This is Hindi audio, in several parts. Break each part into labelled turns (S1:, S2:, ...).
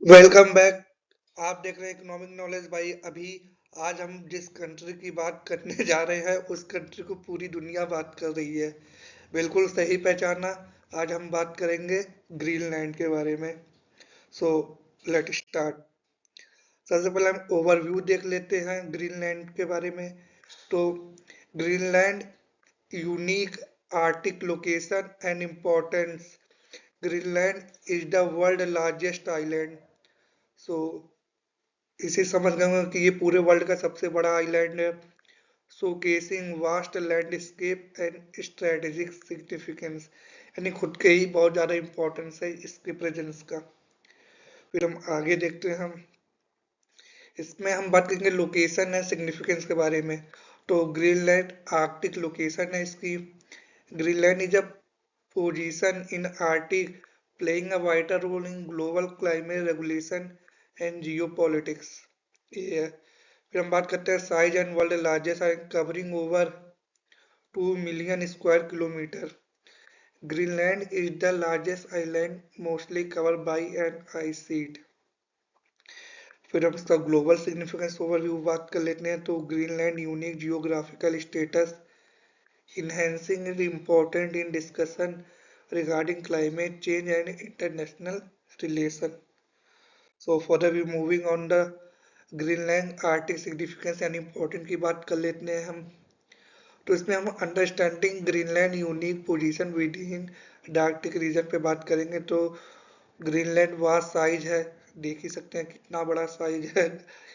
S1: Welcome back. आप देख रहे हैं इकोनॉमिक नॉलेज भाई। अभी आज हम जिस कंट्री की बात करने जा रहे हैं उस कंट्री को पूरी दुनिया बात कर रही है। बिल्कुल सही पहचाना। आज हम बात करेंगे ग्रीनलैंड के बारे में। So let start. सबसे पहले हम ओवरव्यू देख लेते हैं ग्रीनलैंड के बारे में। तो Greenland unique Arctic location and importance. Greenland is the world largest island. So इसे समझ गए होंगे कि ये पूरे वर्ल्ड का सबसे बड़ा आइलैंड है। Showcasing vast landscape and strategic significance, यानी खुद के ही बहुत ज़्यादा इंपॉर्टेंस है इसके प्रेजेंस का। फिर हम आगे देखते हैं। हम इसमें हम बात करेंगे लोकेशन एंड सिग्निफिकेंस के बारे में। तो ग्रीनलैंड आर्कटिक लोकेशन है इसकी। Greenland is a position in Arctic playing a vital role in global climate regulation and geopolitics. ये है। फिर हम बात करते हैं size and world largest island covering over 2 million square kilometre. Greenland is the largest island mostly covered by an ice sheet. फिर हम इसका ग्लोबल सिग्निफिकेंस ओवरव्यू बात कर लेते हैं। तो Greenland unique geographical status enhancing is important in discussion regarding climate change and international relation. So further we moving on the Greenland Arctic significance and important की बात कर लेते हैं हम। तो इसमें हम understanding Greenland unique position with in the Arctic region पे बात करेंगे। तो ग्रीनलैंड वास्ट साइज है, देख ही सकते हैं कितना बड़ा साइज है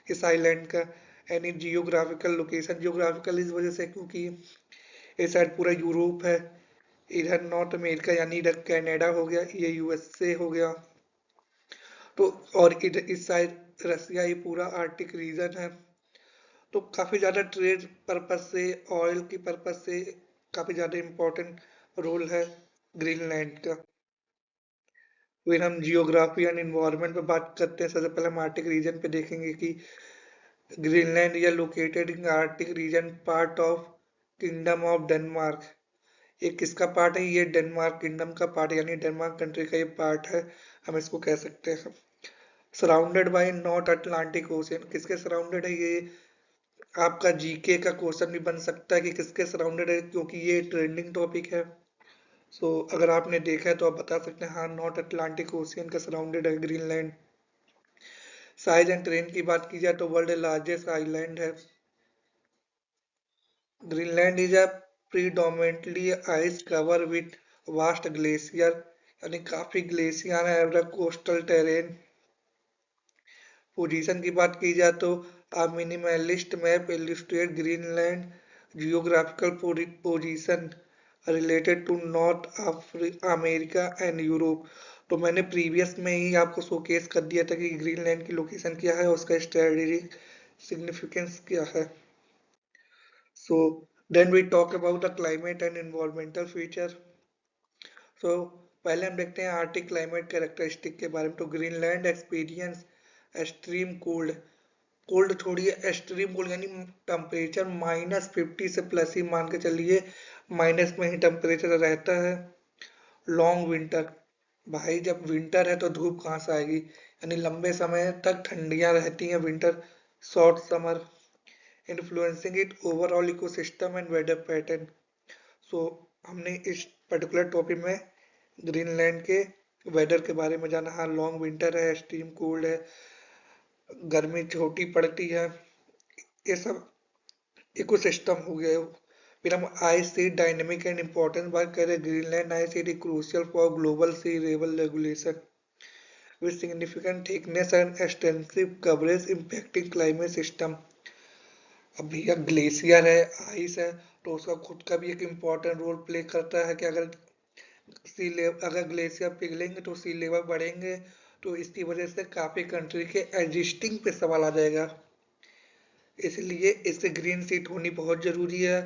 S1: इस आइलैंड का। एंड जियोग्राफिकल लोकेशन, जियोग्राफिकल इस वजह से क्योंकि ये शायद पूरा यूरोप है, इधर नॉर्थ अमेरिका यानी इधर कनाडा हो गया, ये यूएसए हो गया। तो और इधर इस साइड रसिया, ये पूरा आर्टिक रीजन है। तो काफ़ी ज़्यादा ट्रेड पर्पस से, ऑयल की पर्पस से काफ़ी ज़्यादा इम्पोर्टेंट रोल है ग्रीनलैंड का। फिर हम जियोग्राफी एंड इन्वायरमेंट पे बात करते हैं। सबसे पहले हम आर्टिक रीजन पे देखेंगे कि ग्रीनलैंड या located in Arctic region part of kingdom of Denmark. ये किसका पार्ट है? ये डेनमार्क किंगडम का पार्ट, यानी डेनमार्क कंट्री का ये पार्ट है, हम इसको कह सकते हैं। Surrounded by North Atlantic Ocean, किसके सराउंडेड है ये? आपका जीके का क्वेश्चन भी बन सकता है कि किसके सराउंडेड है, क्योंकि ये ट्रेंडिंग टॉपिक है। अगर आपने देखा है तो आप बता सकते हैं, हाँ नॉर्थ अटलांटिक ओशियन का सराउंडेड है ग्रीनलैंड। साइज एंड ट्रेन की बात की जाए तो वर्ल्ड लार्जेस्ट आइलैंड है। Greenland is a predominantly ice cover with vast glacier, यानी काफी ग्लेशियर है। Coastal terrain. पोजीशन की बात की जाए तो a minimalist map illustrate Greenland geographical position related to North America and Europe। तो मैंने प्रीवियस में ही आपको शोकेस कर दिया था कि ग्रीनलैंड की लोकेशन क्या है, उसका स्ट्रेटेजिक सिग्निफिकेंस क्या है। So then we talk about the climate and environmental feature। So पहले हम देखते हैं आर्टिक क्लाइमेट कैरेक्टरिस्टिक के बारे में। तो Greenland experience extreme cold, cold छोड़िए एक्सट्रीम कोल्ड यानी टेम्परेचर -50 से प्लस ही मान के चलिए, माइनस में ही टेम्परेचर रहता है। लॉन्ग विंटर, भाई जब विंटर है तो धूप कहाँ से आएगी, यानी लंबे समय तक ठंडियां रहती हैं winter. Short summer influencing it overall ecosystem and weather pattern. So हमने इस पर्टिकुलर टॉपिक में ग्रीनलैंड के वेदर के बारे में जाना। हाँ लॉन्ग विंटर है, एक्सट्रीम कोल्ड है, गर्मी छोटी पड़ती है, ये सब इकोसिस्टम हो गया। फिर हम ice dynamic and importance बात करें। Greenland ice crucial for global sea level regulation with significant thickness and extensive coverage impacting climate system. अब भैया ग्लेशियर है, आइस है, तो उसका खुद का भी एक इम्पोर्टेंट रोल प्ले करता है कि अगर ग्लेशियर पिघलेंगे तो सी लेवल बढ़ेंगे, तो इसकी वजह से काफी कंट्री के एग्जिस्टिंग पे सवाल आ जाएगा। इसलिए इससे ग्रीन सीट होनी बहुत जरूरी है।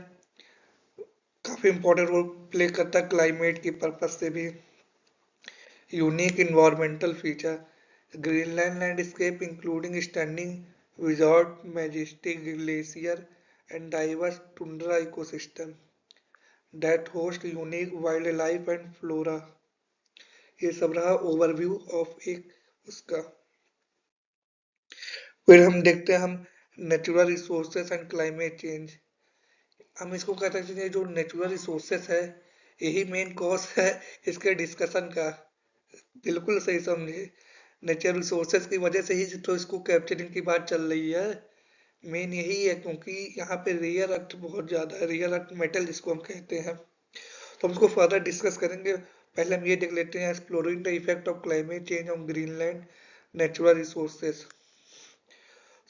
S1: काफी इंपॉर्टेंट रोल प्ले करता है क्लाइमेट की पर्पज से भी। Unique environmental feature Greenland landscape including standing wizard majestic glacier and diverse tundra ecosystem that host unique wild life and flora. ये सब रहा ओवरव्यू ऑफ एक उसका। फिर हम देखते हैं हम natural resources and climate change. हम इसको कहते हैं जो नेचुरल रिसोर्सेस है, यही मेन कॉज है इसके डिस्कशन का। बिल्कुल सही समझे। नेचुरल रिसोर्सेस की वजह से ही तो इसको कैप्चरिंग की बात चल रही है। मेन यही है क्योंकि यहाँ पे रेयर अर्थ बहुत ज्यादा है, रेयर अर्थ मेटल जिसको हम कहते हैं। तो हम इसको फर्दर डिस्कस करेंगे। पहले हम ये देख लेते हैं exploring the effect of climate change on Greenland natural resources.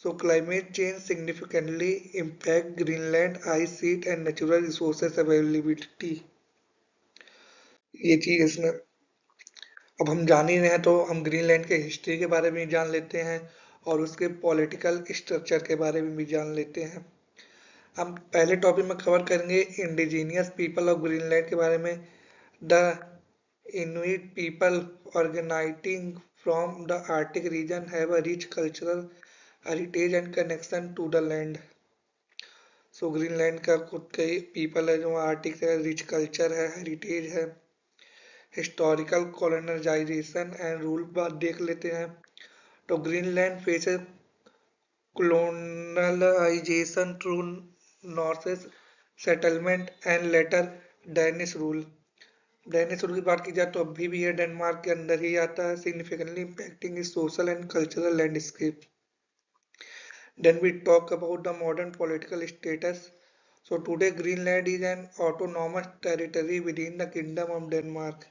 S1: So climate change significantly impact Greenland ice sheet and natural resources availability। ये चीज इसमें अब हम जान ही रहे हैं, तो हम ग्रीनलैंड के हिस्ट्री के बारे में जान लेते हैं और उसके पॉलिटिकल स्ट्रक्चर के बारे में भी जान लेते हैं। हम पहले टॉपिक में कवर करेंगे इंडिजीनियस पीपल ऑफ ग्रीनलैंड के बारे में। The Inuit people originating from the Arctic region have a rich cultural heritage and connection to the land। So Greenland का खुद का ही पीपल है जो आर्टिक है, रिच कल्चर है, हेरिटेज है। हिस्टोरिकल कॉलोनाइजेशन एंड रूल बात देख लेते हैं। तो Greenland faces colonization through Norse settlement and later Danish rule। Danish rule की बात की जाए तो अभी भी ये डेनमार्क के अंदर ही आता है, सिग्निफिकेंटली इम्पैक्टिंग इस social and cultural landscape. Then we talk about the modern political status। So today Greenland is an autonomous territory within the Kingdom of Denmark।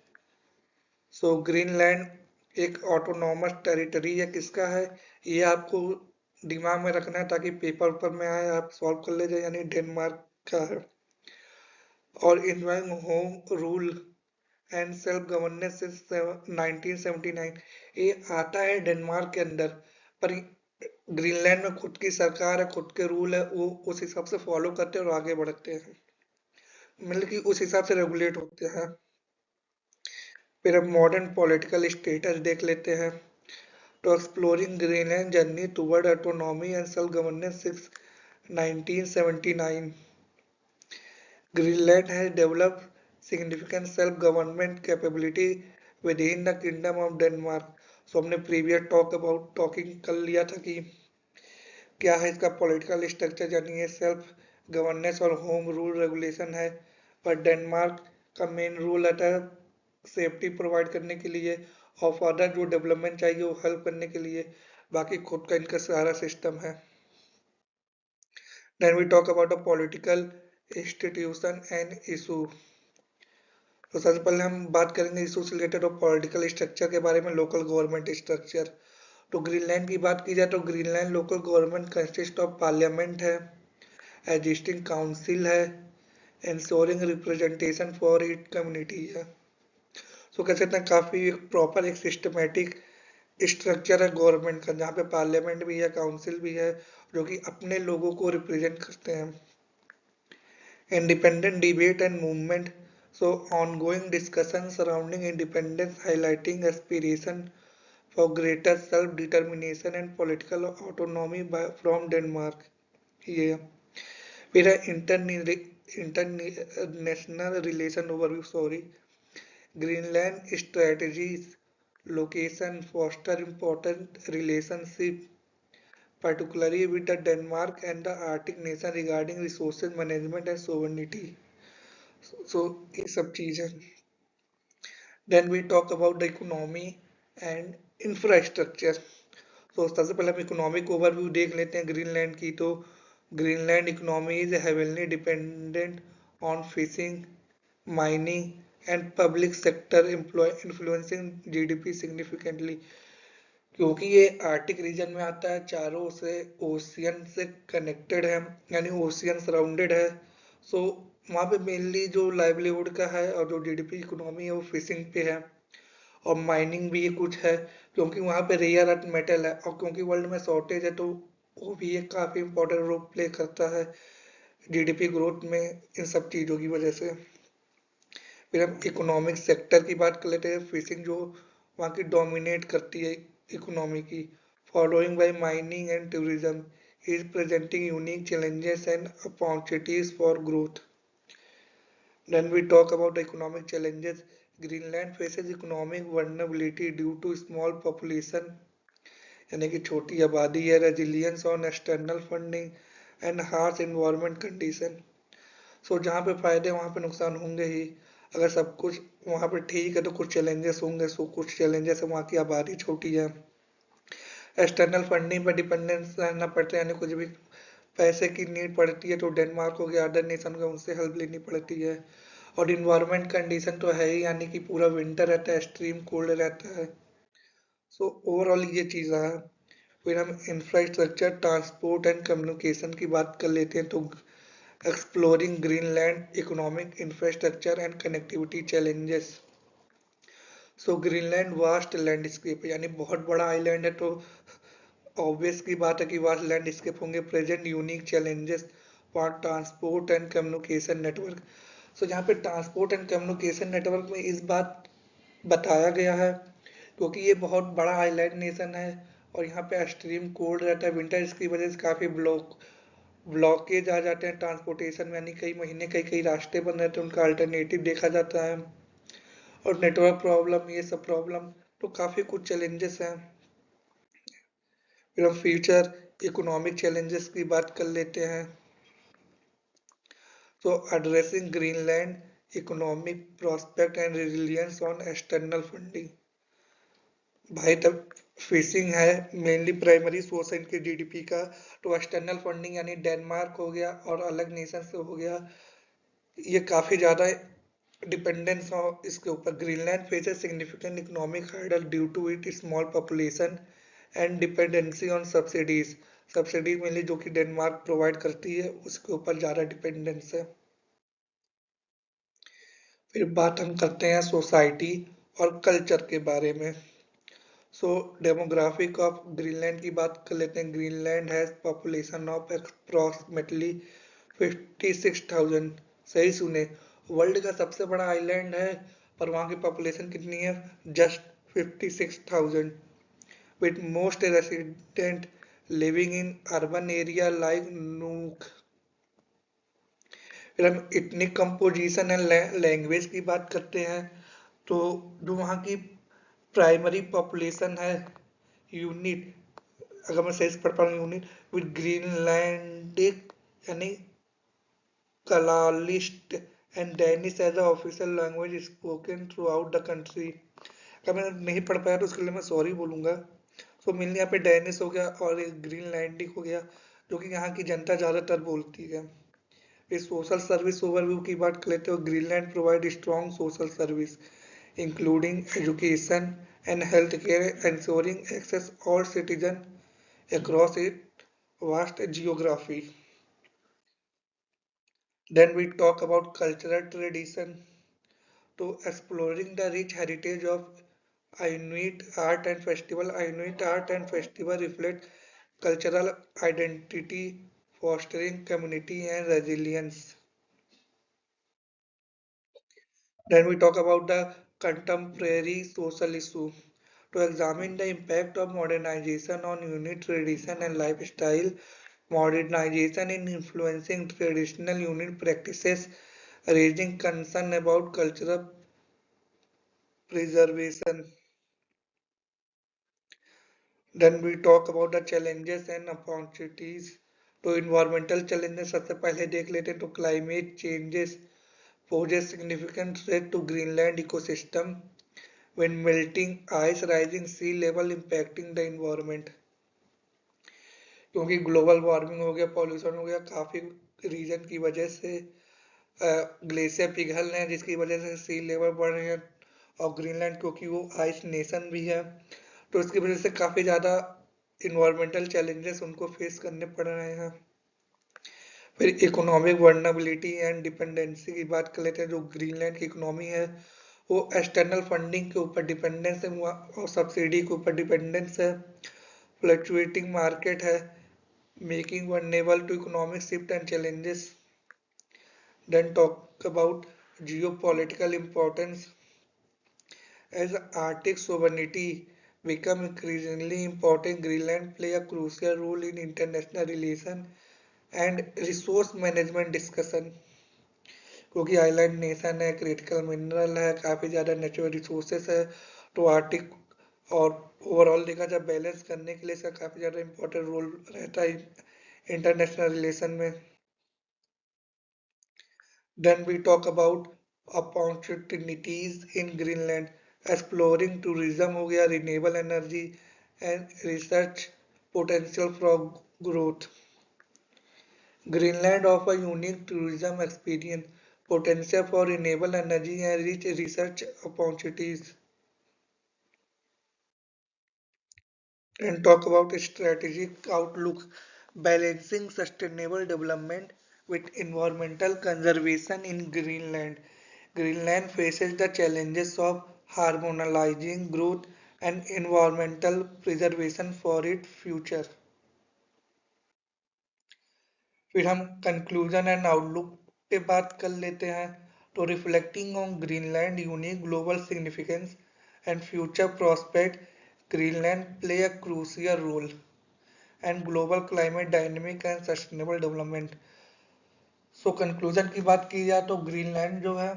S1: So Greenland एक ऑटोनॉमस टेरिटरी है, किसका है ये आपको दिमाग में रखना है ताकि पेपर ऊपर में आए आप सॉल्व कर ले जाए, यानी डेनमार्क का है। और enjoying home rule and self governance since 1979, ये आता है डेनमार्क के अंदर। पर ग्रीनलैंड में खुद की सरकार है, खुद के रूल है, वो उस हिसाब से फॉलो करते हैं और आगे बढ़ते हैं, मतलब कि उस हिसाब से रेगुलेट होते हैं। फिर अब मॉडर्न पॉलिटिकल स्टेटस देख लेते हैं। तो exploring Greenland journey toward autonomy and self governance since 1979, Greenland has developed significant self-government capability within the Kingdom of Denmark। सो हमने प्रीवियस टॉकिंग कर लिया था कि क्या है इसका पॉलिटिकल स्ट्रक्चर, यानी ये सेल्फ गवर्नेंस और होम रूल रेगुलेशन है। पर डेनमार्क का मेन रूल आता है सेफ्टी प्रोवाइड करने के लिए और फर्दर जो डेवलपमेंट चाहिए वो हेल्प करने के लिए। बाकी खुद का इनका सारा सिस्टम है। Then we talk about the political institution and issue. तो सबसे पहले हम बात करेंगे इशू से रिलेटेड और पॉलिटिकल स्ट्रक्चर के बारे में, लोकल गवर्नमेंट स्ट्रक्चर। तो ग्रीनलैंड की बात की जाए तो Greenland local government consist of parliament है, एग्जिस्टिंग काउंसिल है, ensuring representation for it community है। सो कह सकते हैं काफी प्रॉपर एक सिस्टमेटिक स्ट्रक्चर है गवर्नमेंट का, जहाँ पे पार्लियामेंट भी है, काउंसिल भी है, जो कि अपने लोगों को रिप्रेजेंट करते हैं। Independent debate and movement। So ongoing discussion surrounding independence highlighting aspiration for greater self-determination and political autonomy from Denmark। ये फिर है international relation overview, sorry। Greenland strategies location foster important relationship particularly with the Denmark and the Arctic nation regarding resources management and sovereignty। So ये सब चीजें। Then we talk about the economy and infrastructure. तो सबसे पहले हम इकोनॉमिक ओवरव्यू देख लेते हैं ग्रीनलैंड की। तो Greenland economy is heavily dependent on fishing, mining and public sector influencing GDP significantly. क्योंकि ये आर्टिक रीजन में आता है, चारों से ओशियन से कनेक्टेड है, यानी ओशियन सराउंडेड है। सो वहाँ पे मेनली जो लाइवलीहुड का है और जो जीडीपी इकोनॉमी है वो फिशिंग पे है, और माइनिंग भी कुछ है क्योंकि वहाँ पे रेयर अर्थ मेटल है, और क्योंकि वर्ल्ड में शॉर्टेज है तो वो भी एक काफी इंपॉर्टेंट रोल प्ले करता है जीडीपी ग्रोथ में, इन सब चीजों की वजह से। फिर हम इकोनॉमिक सेक्टर की बात कर लेते हैं। फिशिंग जो वहाँ की डोमिनेट करती है इकोनॉमी की, following bye mining and tourism, is presenting unique challenges and opportunities for growth. Then we talk about the economic challenges। Greenland faces economic vulnerability due to small population यानी कि छोटी आबादी है, resilience on external funding and harsh environment condition. So जहाँ पे फायदे वहाँ पे नुकसान होंगे ही। अगर सब कुछ वहाँ पे ठीक है तो कुछ चैलेंजेस होंगे। सो कुछ चैलेंजेस है, वहाँ की आबादी छोटी है, एक्सटर्नल फंडिंग पर डिपेंडेंस रहना पड़ता है, यानी कुछ भी पैसे की नीड पड़ती है तो डेनमार्क हो गया, अदर नेशन को उनसे हेल्प लेनी पड़ती है। और इन्वायरमेंट कंडीशन तो है ही, यानी कि पूरा विंटर रहता है, एक्सट्रीम कोल्ड रहता है। सो ओवरऑल ये चीज़ है। फिर हम इंफ्रास्ट्रक्चर, ट्रांसपोर्ट एंड कम्युनिकेशन की बात कर लेते हैं, तो exploring Greenland economic, infrastructure and connectivity challenges. So Greenland vast landscape, यानी बहुत बड़ा आइलैंड है, तो ऑब्वियस की बात है कि वास्ट लैंडस्केप होंगे। Present unique challenges for transport and communication network. So यहाँ पे ट्रांसपोर्ट एंड कम्युनिकेशन नेटवर्क में इस बात बताया गया है क्योंकि ये बहुत बड़ा आइलैंड नेशन है और यहाँ पे एक्सट्रीम कोल्ड रहता है विंटर, इसकी वजह से काफ़ी ब्लॉकेज आ जाते हैं ट्रांसपोर्टेशन में, यानी कई महीने कई कई रास्ते बंद रहते हैं, उनका अल्टरनेटिव देखा जाता है। और नेटवर्क प्रॉब्लम, ये सब प्रॉब्लम, तो काफ़ी कुछ चैलेंजेस हैं। फिर हम फ्यूचर इकोनॉमिक चैलेंजेस की बात कर लेते हैं। तो addressing Greenland economic prospect and resilience on external funding. भाई तब फिशिंग है मेनली प्राइमरी सोर्स है इनके जीडीपी का। तो एक्सटर्नल फंडिंग यानी डेनमार्क हो गया और अलग नेशन से हो गया, ये काफ़ी ज़्यादा डिपेंडेंस हो इसके ऊपर। Greenland faces significant economic hurdle due to it small population and dependency on subsidies. Subsidy mainly जो कि डेनमार्क प्रोवाइड करती है उसके ऊपर ज़्यादा डिपेंडेंस है। फिर बात हम करते हैं सोसाइटी और कल्चर के बारे में। सो डेमोग्राफिक ऑफ ग्रीनलैंड की बात कर लेते हैं। Greenland has population of approximately 56,000। सही सुने, वर्ल्ड का सबसे बड़ा आइलैंड है पर वहाँ की पॉपुलेशन कितनी है? Just 56,000, with most resident living in urban area like nook. फिर हम इथनिक कंपोजिशन एंड लैंग्वेज की बात करते हैं। तो जो वहाँ की प्राइमरी पॉपुलेशन है, यूनिट, अगर मैं सही से पढ़ पा रहा हूँ, यूनिट विद ग्रीनलैंडिक यानी Kalaallisut and Danish as a official language spoken throughout the country. अगर मैं नहीं पढ़ पाया तो उसके लिए मैं सॉरी बोलूँगा। सो मेनली यहाँ पे डेनिश हो गया और एक ग्रीनलैंडिक हो गया जो कि यहाँ की जनता ज़्यादातर बोलती है। इस सोशल सर्विस ओवरव्यू की बात कर लेते हो। Greenland provide strong social service including education and health care ensuring access all citizen across its vast geography. Then we talk about cultural tradition, to exploring the rich heritage of Inuit art and festival. Inuit art and festival reflect cultural identity, fostering community and resilience. Then we talk about the contemporary social issue, to examine the impact of modernization on Inuit tradition and lifestyle. Modernization in influencing traditional Inuit practices, raising concern about cultural preservation. Then we talk about the challenges and opportunities. तो environmental challenges सबसे पहले देख लेते हैं, तो climate changes poses significant threat to Greenland ecosystem when melting ice, rising sea level impacting the environment. क्योंकि ग्लोबल वार्मिंग हो गया, पॉल्यूशन हो गया, काफ़ी रीजन की वजह से ग्लेशियर पिघल रहे हैं जिसकी वजह से सी लेवल बढ़ रहे हैं। और ग्रीनलैंड क्योंकि वो आइस नेशन भी है तो इसकी वजह से काफ़ी ज़्यादा इन्वायरमेंटल चैलेंजेस उनको फेस करने पड़ रहे हैं। फिर इकोनॉमिक वर्नेबिलिटी एंड डिपेंडेंसी की बात कर लेते हैं। जो ग्रीनलैंड की इकोनॉमी है वो एक्सटर्नल फंडिंग के ऊपर डिपेंडेंस है और सब्सिडी के ऊपर डिपेंडेंस है। फ्लक्चुएटिंग मार्केट है, making vulnerable to economic shift and challenges. Then talk about geopolitical importance. As Arctic sovereignty become increasingly important, Greenland play a crucial role in international relations and resource management discussion. क्योंकि आइलैंड नेशन है, क्रिटिकल मिनरल है, काफ़ी ज़्यादा नेचुरल रिसोर्सेस है, तो आर्टिक और ओवरऑल देखा जाए बैलेंस करने के लिए इसका काफ़ी ज़्यादा इम्पोर्टेंट रोल रहता है इंटरनेशनल रिलेशन में। Then we talk about opportunities in Greenland, exploring tourism हो गया, renewable energy and research potential for growth. Greenland offers unique tourism experience, potential for renewable energy and rich research opportunities. And talk about strategic outlook, balancing sustainable development with environmental conservation in Greenland. Greenland faces the challenges of harmonizing growth and environmental preservation for its future. फिर हम कंक्लूजन एंड आउटलुक पे बात कर लेते हैं। तो reflecting on Greenland unique global significance and future prospect, Greenland play a crucial role and global climate dynamic and sustainable development. So conclusion की बात की जाए तो ग्रीनलैंड जो है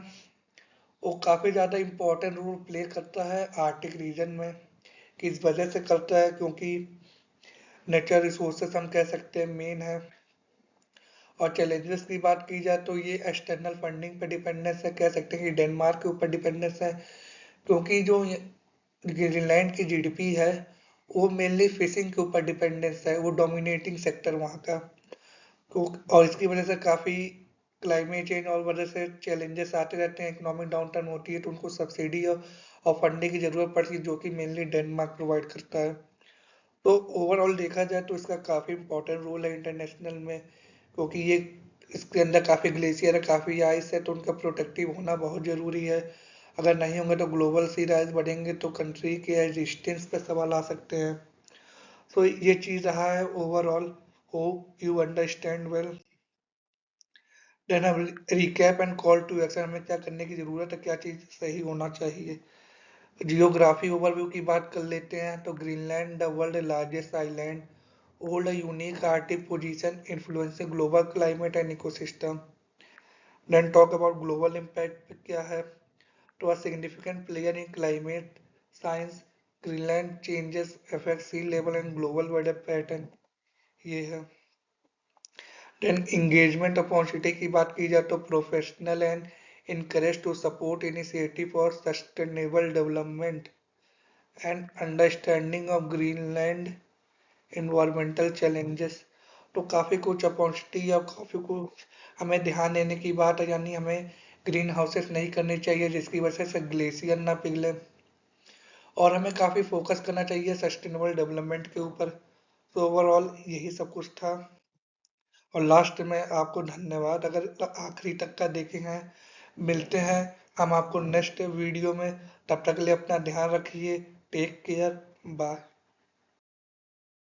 S1: वो काफ़ी ज़्यादा इम्पोर्टेंट रोल प्ले करता है आर्कटिक रीजन में। किस वजह से करता है, क्योंकि नेचर रिसोर्सेस हम कह सकते हैं मेन है। और चैलेंजेस की बात की जाए तो ये एक्सटर्नल फंडिंग पर डिपेंडेंस है, कह सकते हैं कि डेनमार्क के ऊपर डिपेंडेंस है, क्योंकि जो ग्रीनलैंड की जीडीपी है वो मेनली फिशिंग के ऊपर डिपेंडेंस है, वो डोमिनेटिंग सेक्टर वहाँ का। और इसकी वजह से काफ़ी क्लाइमेट चेंज और वजह से चैलेंजेस आते रहते हैं, इकोनॉमिक डाउन होती है तो उनको सब्सिडी और फंडिंग की ज़रूरत पड़ती है, जो कि मेनली डेनमार्क प्रोवाइड करता है। तो ओवरऑल देखा जाए तो इसका काफ़ी इंपॉर्टेंट रोल है इंटरनेशनल में, क्योंकि ये इसके अंदर काफ़ी ग्लेशियर है, काफ़ी आइस है, तो उनका प्रोटेक्टिव होना बहुत ज़रूरी है। अगर नहीं होंगे तो ग्लोबल सी राइज बढ़ेंगे तो कंट्री के एग्जिस्टेंस पे सवाल आ सकते हैं। तो ये चीज़ रहा है overall. Hope you understand well. Then अब recap and call to action, हमें क्या करने की ज़रूरत है, क्या चीज़ सही होना चाहिए। जियोग्राफी ओवरव्यू की बात कर लेते हैं तो Greenland the world largest island, hold a unique Arctic position influencing global climate and ecosystem. Then talk about global impact क्या है, to a significant player in climate science, Greenland changes affect sea level and global weather pattern, ये है। Then engagement opportunity की बात की जाए तो professional and encouraged to support initiative for sustainable development and understanding of Greenland environmental challenges. तो काफ़ी कुछ अपॉर्चुनिटी या काफ़ी कुछ हमें ध्यान देने की बात है, यानी हमें ग्रीन हाउसेस नहीं करने चाहिए जिसकी वजह से ग्लेशियर ना पिघले, और हमें काफ़ी फोकस करना चाहिए सस्टेनेबल डेवलपमेंट के ऊपर। तो ओवरऑल यही सब कुछ था। और लास्ट में आपको धन्यवाद अगर आखिरी तक का देखे हैं। मिलते हैं हम आपको नेक्स्ट वीडियो में, तब तक के लिए अपना ध्यान रखिए। Take care, bye.